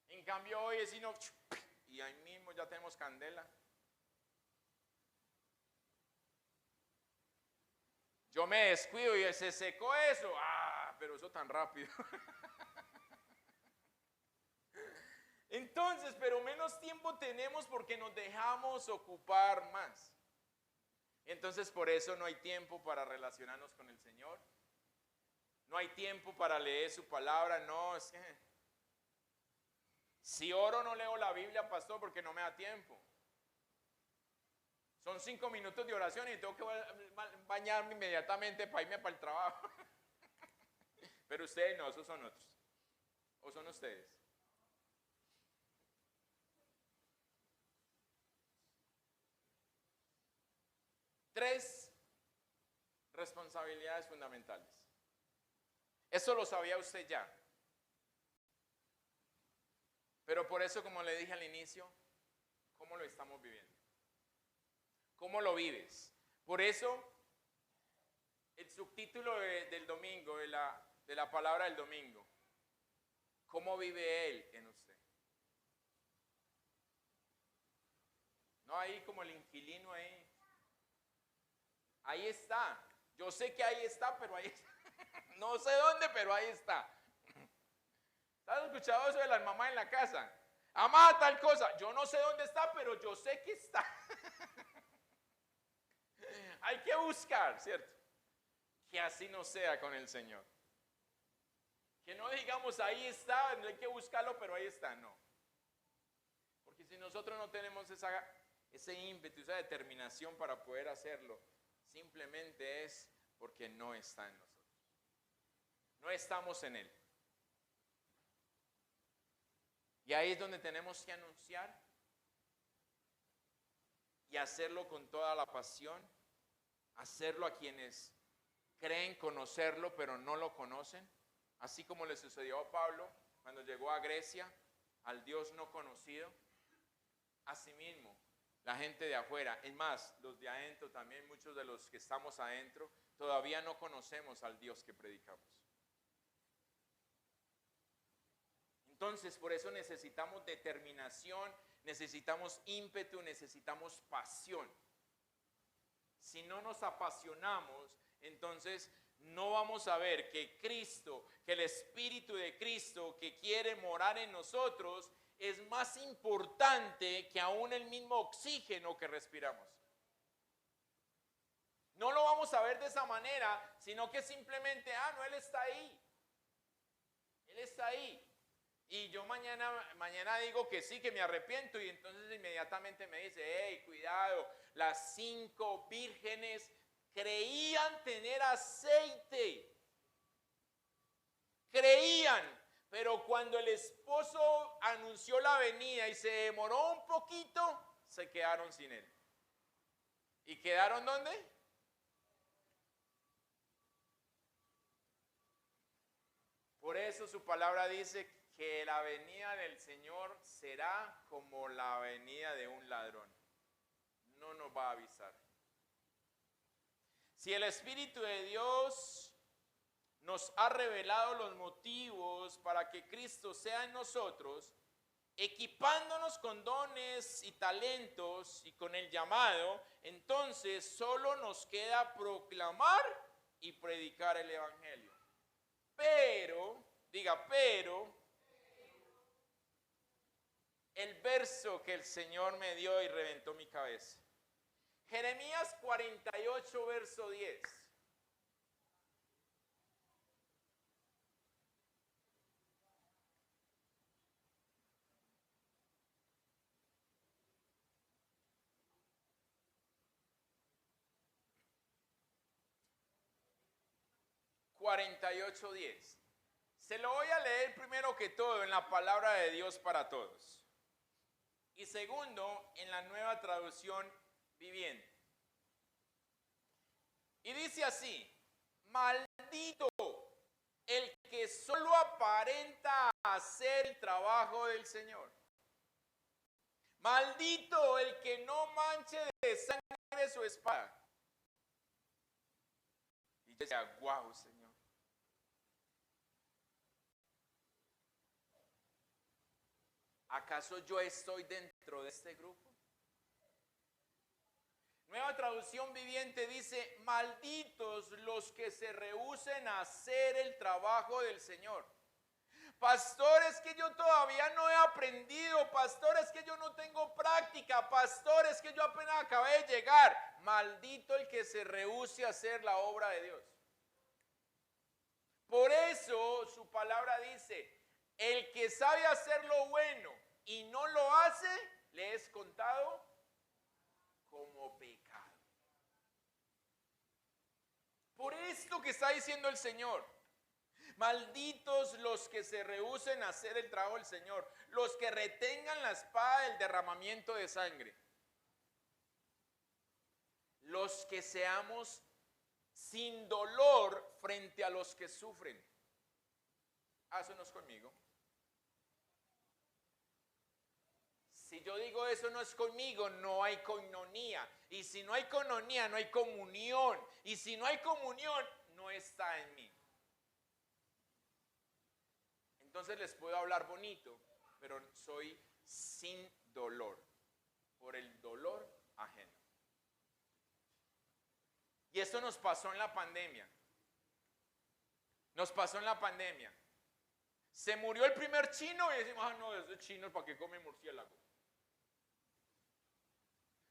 En cambio hoy es sino, y ahí mismo ya tenemos candela. Yo me descuido y se secó eso. Ah, pero eso tan rápido. Entonces, pero menos tiempo tenemos porque nos dejamos ocupar más. Entonces, por eso no hay tiempo para relacionarnos con el Señor. No hay tiempo para leer su palabra. No, es que si oro no leo la Biblia, pastor, porque no me da tiempo. Son 5 minutos de oración y tengo que bañarme inmediatamente para irme para el trabajo. Pero ustedes no, esos son otros. ¿O son ustedes? Tres responsabilidades fundamentales. Eso lo sabía usted ya. Pero por eso, como le dije al inicio, ¿cómo lo estamos viviendo? ¿Cómo lo vives? Por eso, el subtítulo del domingo, de la palabra del domingo, ¿cómo vive Él en usted? No ahí como el inquilino ahí. Ahí está. Yo sé que ahí está, pero ahí está. No sé dónde, pero ahí está. ¿Has escuchado eso de las mamás en la casa? Mamá, tal cosa. Yo no sé dónde está, pero yo sé que está. Hay que buscar, ¿cierto? Que así no sea con el Señor. Que no digamos ahí está, no hay que buscarlo, pero ahí está, no. Porque si nosotros no tenemos ese ímpetu, esa determinación para poder hacerlo, simplemente es porque no está en nosotros. No estamos en Él. Y ahí es donde tenemos que anunciar y hacerlo con toda la pasión, hacerlo a quienes creen conocerlo pero no lo conocen, así como le sucedió a Pablo cuando llegó a Grecia, al Dios no conocido. Asimismo, la gente de afuera, es más, los de adentro también, muchos de los que estamos adentro, todavía no conocemos al Dios que predicamos. Entonces, por eso necesitamos determinación, necesitamos ímpetu, necesitamos pasión. Si no nos apasionamos, entonces no vamos a ver que Cristo, que el Espíritu de Cristo que quiere morar en nosotros, es más importante que aún el mismo oxígeno que respiramos. No lo vamos a ver de esa manera, sino que simplemente, no, Él está ahí. Él está ahí. Y yo mañana digo que sí, que me arrepiento, y entonces inmediatamente me dice, hey, cuidado, las 5 vírgenes creían tener aceite. Creían, pero cuando el esposo anunció la venida y se demoró un poquito, se quedaron sin él. ¿Y quedaron dónde? Por eso su palabra dice que la venida del Señor será como la venida de un ladrón. No nos va a avisar. Si el Espíritu de Dios nos ha revelado los motivos para que Cristo sea en nosotros, equipándonos con dones y talentos y con el llamado, entonces solo nos queda proclamar y predicar el Evangelio. Pero, el verso que el Señor me dio y reventó mi cabeza. Jeremías 48, verso 10. Se lo voy a leer primero que todo en la palabra de Dios para todos. Y segundo, en la Nueva Traducción Viviente. Y dice así: maldito el que solo aparenta hacer el trabajo del Señor. Maldito el que no manche de sangre su espada. Y yo decía, guau, Señor. ¿Acaso yo estoy dentro de este grupo? Nueva Traducción Viviente dice: malditos los que se rehúsen a hacer el trabajo del Señor. Pastores, que yo todavía no he aprendido. Pastores, que yo no tengo práctica. Pastores, que yo apenas acabé de llegar. Maldito el que se rehúse a hacer la obra de Dios. Por eso su palabra dice: el que sabe hacer lo bueno y no lo hace, le es contado como pecado. Por esto que está diciendo el Señor: malditos los que se rehúsen a hacer el trabajo del Señor, los que retengan la espada del derramamiento de sangre, los que seamos sin dolor frente a los que sufren. Eso no es conmigo. Si yo digo eso no es conmigo, no hay coinonía. Y si no hay coinonía, no hay comunión. Y si no hay comunión, no está en mí. Entonces les puedo hablar bonito, pero soy sin dolor, por el dolor ajeno. Y esto nos pasó en la pandemia. Nos pasó en la pandemia. Se murió el primer chino y decimos, no, ese chino, ¿para qué come murciélago?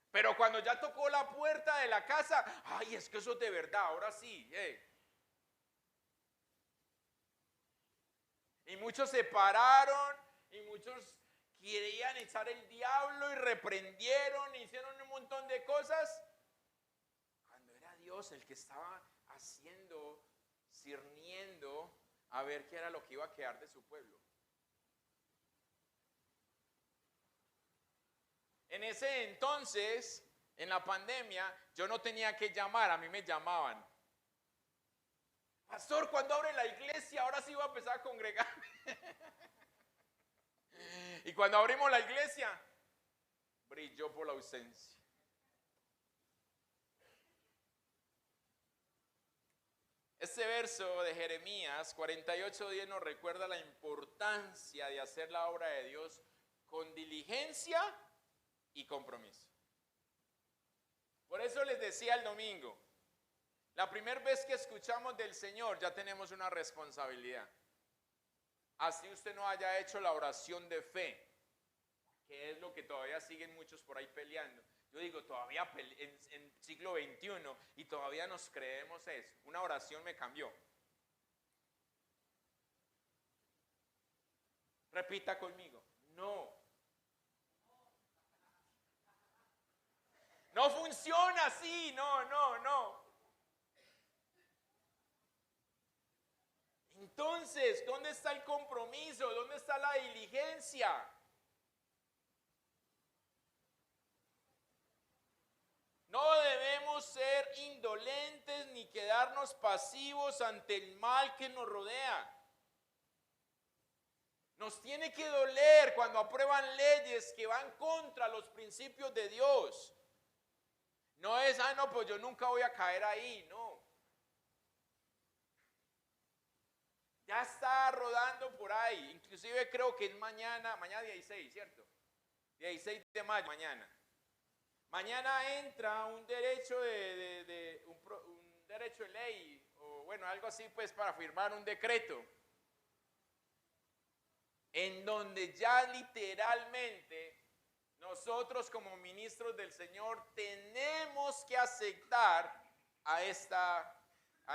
Pero cuando ya tocó la puerta de la casa, ay, es que eso es de verdad, ahora sí. Y muchos se pararon y muchos querían echar el diablo y reprendieron, hicieron un montón de cosas. Cuando era Dios el que estaba haciendo, cirniendo a ver qué era lo que iba a quedar de su pueblo. En ese entonces, en la pandemia, yo no tenía que llamar, a mí me llamaban. Pastor, ¿cuándo abre la iglesia? Ahora sí voy a empezar a congregarme. Y cuando abrimos la iglesia, brilló por la ausencia. Este verso de Jeremías 48:10 nos recuerda la importancia de hacer la obra de Dios con diligencia y compromiso. Por eso les decía el domingo, la primera vez que escuchamos del Señor ya tenemos una responsabilidad. Así usted no haya hecho la oración de fe, que es lo que todavía siguen muchos por ahí peleando. Yo digo, todavía en siglo XXI y todavía nos creemos eso. Una oración me cambió. Repita conmigo, no. No funciona así, no. Entonces, ¿dónde está el compromiso? ¿Dónde está la diligencia? No debemos ser indolentes ni quedarnos pasivos ante el mal que nos rodea. Nos tiene que doler cuando aprueban leyes que van contra los principios de Dios. No es, no, pues yo nunca voy a caer ahí, no. Ya está rodando por ahí, inclusive creo que es mañana 16, ¿cierto? 16 de mayo, mañana. Mañana entra un derecho un derecho de ley, o bueno, algo así pues para firmar un decreto, en donde ya literalmente nosotros como ministros del Señor tenemos que aceptar a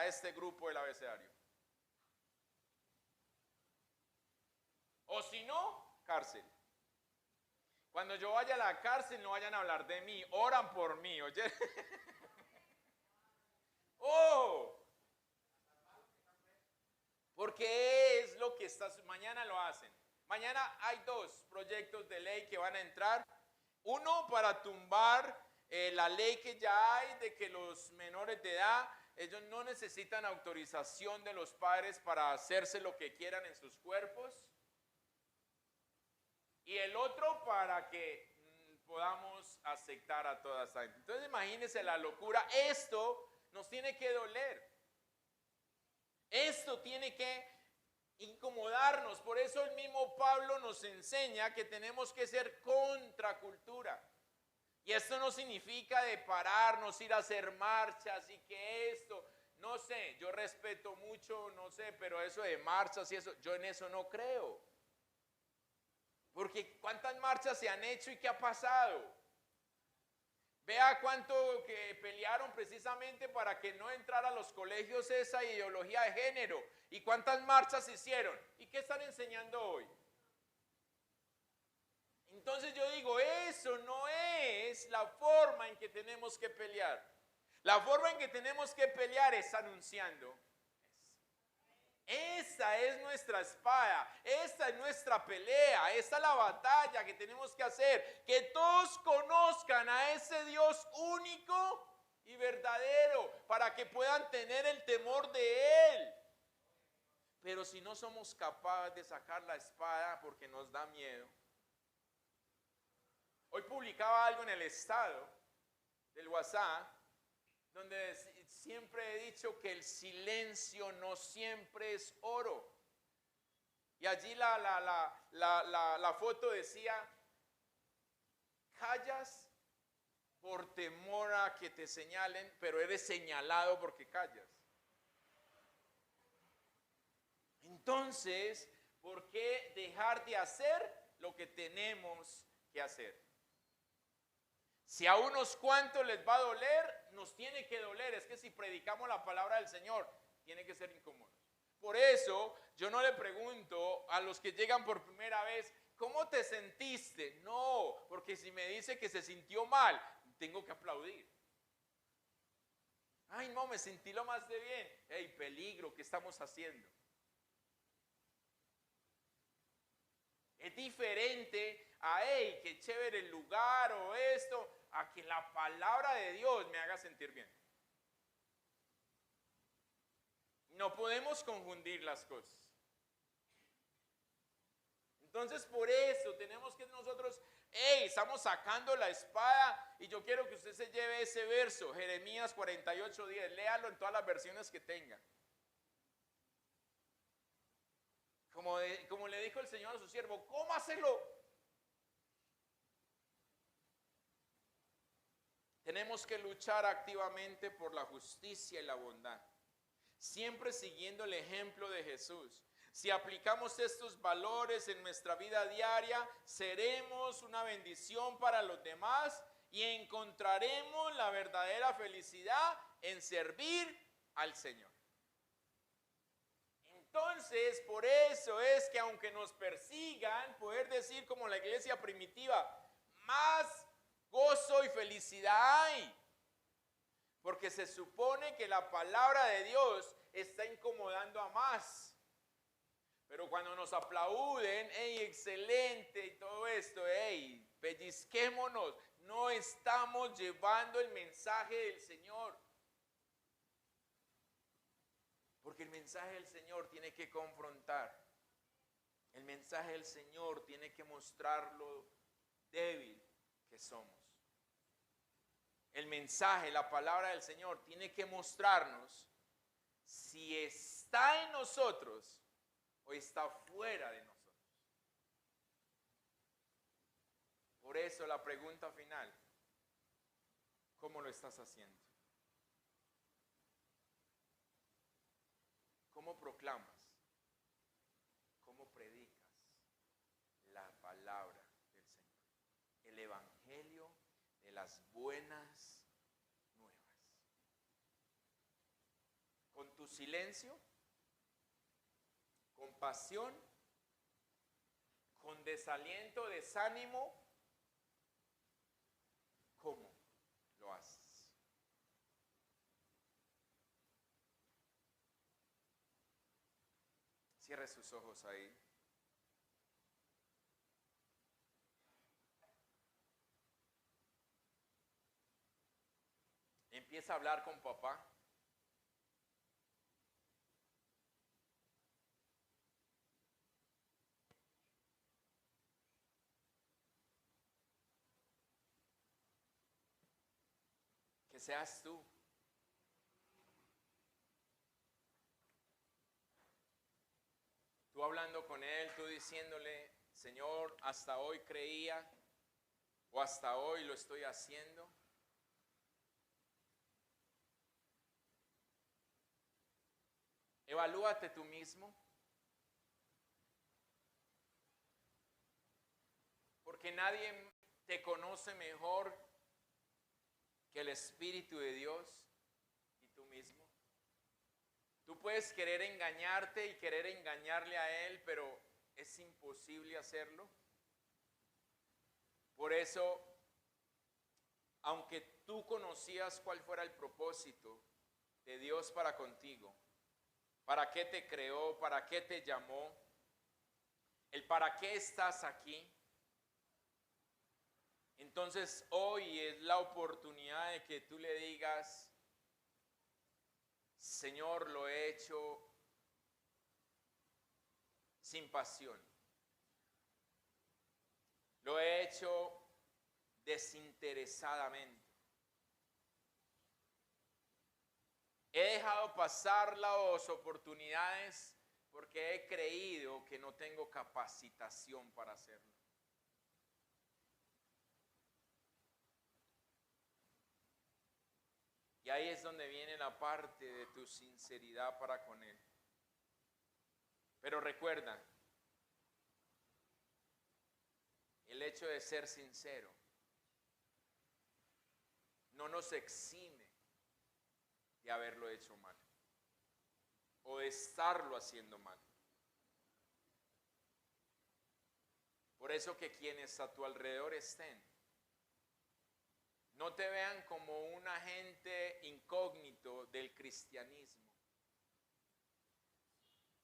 este grupo del abecedario. O si no, cárcel. Cuando yo vaya a la cárcel no vayan a hablar de mí, oran por mí, oye. Oh, porque es lo que mañana lo hacen. Mañana hay 2 proyectos de ley que van a entrar. Uno para tumbar la ley que ya hay de que los menores de edad, ellos no necesitan autorización de los padres para hacerse lo que quieran en sus cuerpos. Y el otro para que podamos aceptar a toda esta gente. Entonces imagínense la locura. Esto nos tiene que doler. Esto tiene que incomodarnos. Por eso el mismo Pablo nos enseña que tenemos que ser contracultura. Y esto no significa de pararnos, ir a hacer marchas y que esto, no sé, yo respeto mucho, no sé, pero eso de marchas y eso, yo en eso no creo. Porque ¿cuántas marchas se han hecho y qué ha pasado? Vea cuánto que pelearon precisamente para que no entrara a los colegios esa ideología de género. ¿Y cuántas marchas hicieron? ¿Y qué están enseñando hoy? Entonces yo digo, eso no es la forma en que tenemos que pelear. La forma en que tenemos que pelear es anunciando. Esta es nuestra espada, esta es nuestra pelea, esta es la batalla que tenemos que hacer, que todos conozcan a ese Dios único y verdadero, para que puedan tener el temor de Él. Pero si no somos capaces de sacar la espada porque nos da miedo. Hoy publicaba algo en el estado del WhatsApp, donde siempre he dicho que el silencio no siempre es oro. Y allí la foto decía, callas por temor a que te señalen, pero eres señalado porque callas. Entonces, ¿por qué dejar de hacer lo que tenemos que hacer? Si a unos cuantos les va a doler, nos tiene que doler. Es que si predicamos la palabra del Señor, tiene que ser incómodo. Por eso, yo no le pregunto a los que llegan por primera vez, ¿cómo te sentiste? No, porque si me dice que se sintió mal, tengo que aplaudir. Ay, no, me sentí lo más de bien. Ey, peligro, ¿qué estamos haciendo? Es diferente a, hey, qué chévere el lugar o esto, a que la palabra de Dios me haga sentir bien. No podemos confundir las cosas. Entonces por eso tenemos que nosotros, hey, estamos sacando la espada y yo quiero que usted se lleve ese verso, Jeremías 48:10, léalo en todas las versiones que tenga. Como le dijo el Señor a su siervo, cómaselo. Tenemos que luchar activamente por la justicia y la bondad, siempre siguiendo el ejemplo de Jesús. Si aplicamos estos valores en nuestra vida diaria, seremos una bendición para los demás y encontraremos la verdadera felicidad en servir al Señor. Entonces, por eso es que aunque nos persigan, poder decir como la iglesia primitiva, más gozo y felicidad hay. Porque se supone que la palabra de Dios está incomodando a más. Pero cuando nos aplauden, hey, excelente y todo esto, hey, pellizquémonos, no estamos llevando el mensaje del Señor. Porque el mensaje del Señor tiene que confrontar. El mensaje del Señor tiene que mostrar lo débil que somos. El mensaje, la palabra del Señor tiene que mostrarnos si está en nosotros o está fuera de nosotros. Por eso la pregunta final, ¿cómo lo estás haciendo? ¿Cómo proclamas? ¿Cómo predicas la palabra del Señor? El evangelio de las buenas nuevas. Con tu silencio, con pasión, con desaliento, desánimo, ¿cómo lo haces? Cierre sus ojos ahí. Empieza a hablar con papá. Que seas tú. Tú hablando con él, tú diciéndole, Señor, hasta hoy creía o hasta hoy lo estoy haciendo. Evalúate tú mismo. Porque nadie te conoce mejor que el Espíritu de Dios y tú mismo. Tú puedes querer engañarte y querer engañarle a Él, pero es imposible hacerlo. Por eso, aunque tú conocías cuál fuera el propósito de Dios para contigo, para qué te creó, para qué te llamó, el para qué estás aquí, entonces hoy es la oportunidad de que tú le digas, Señor, lo he hecho sin pasión. Lo he hecho desinteresadamente. He dejado pasar las oportunidades porque he creído que no tengo capacitación para hacerlo. Y ahí es donde viene la parte de tu sinceridad para con Él. Pero recuerda, el hecho de ser sincero no nos exime de haberlo hecho mal o de estarlo haciendo mal. Por eso que quienes a tu alrededor estén, no te vean como un agente incógnito del cristianismo,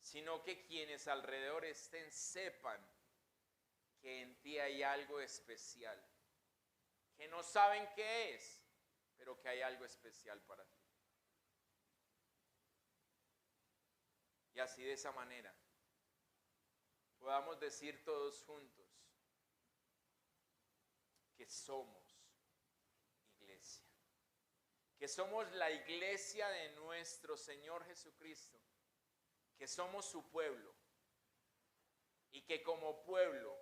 sino que quienes alrededor estén sepan que en ti hay algo especial, que no saben qué es, pero que hay algo especial para ti. Y así de esa manera podamos decir todos juntos que somos iglesia, que somos la iglesia de nuestro Señor Jesucristo, que somos su pueblo y que como pueblo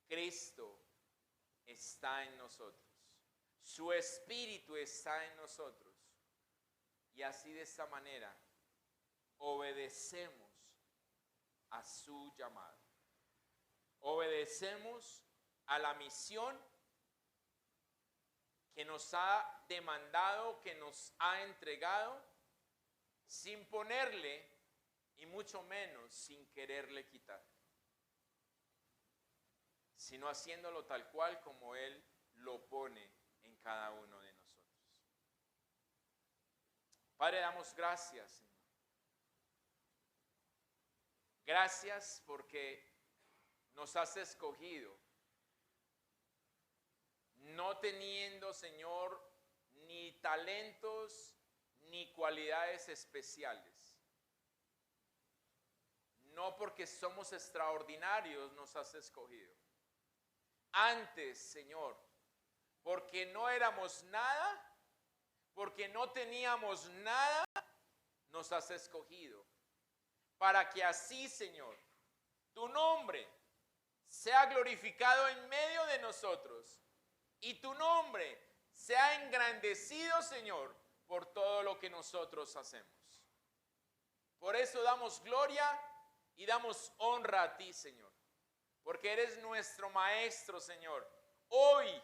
Cristo está en nosotros, su Espíritu está en nosotros y así de esta manera obedecemos a su llamado, obedecemos a la misión que nos ha demandado, que nos ha entregado, sin ponerle y mucho menos sin quererle quitar, sino haciéndolo tal cual como Él lo pone en cada uno de nosotros. Padre, damos gracias, Señor. Gracias porque nos has escogido, no teniendo, Señor, ni talentos ni cualidades especiales. No porque somos extraordinarios nos has escogido. Antes, Señor, porque no éramos nada, porque no teníamos nada, nos has escogido. Para que así, Señor, tu nombre sea glorificado en medio de nosotros y tu nombre sea engrandecido, Señor, por todo lo que nosotros hacemos. Por eso damos gloria y damos honra a ti, Señor, porque eres nuestro Maestro, Señor. Hoy,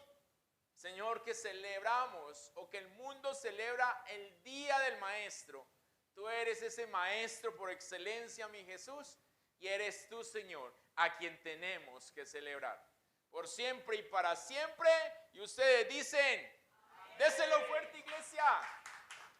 Señor, que celebramos o que el mundo celebra el Día del Maestro, tú eres ese Maestro por excelencia, mi Jesús, y eres tú, Señor, a quien tenemos que celebrar. Por siempre y para siempre. Y ustedes dicen, déselo fuerte, iglesia.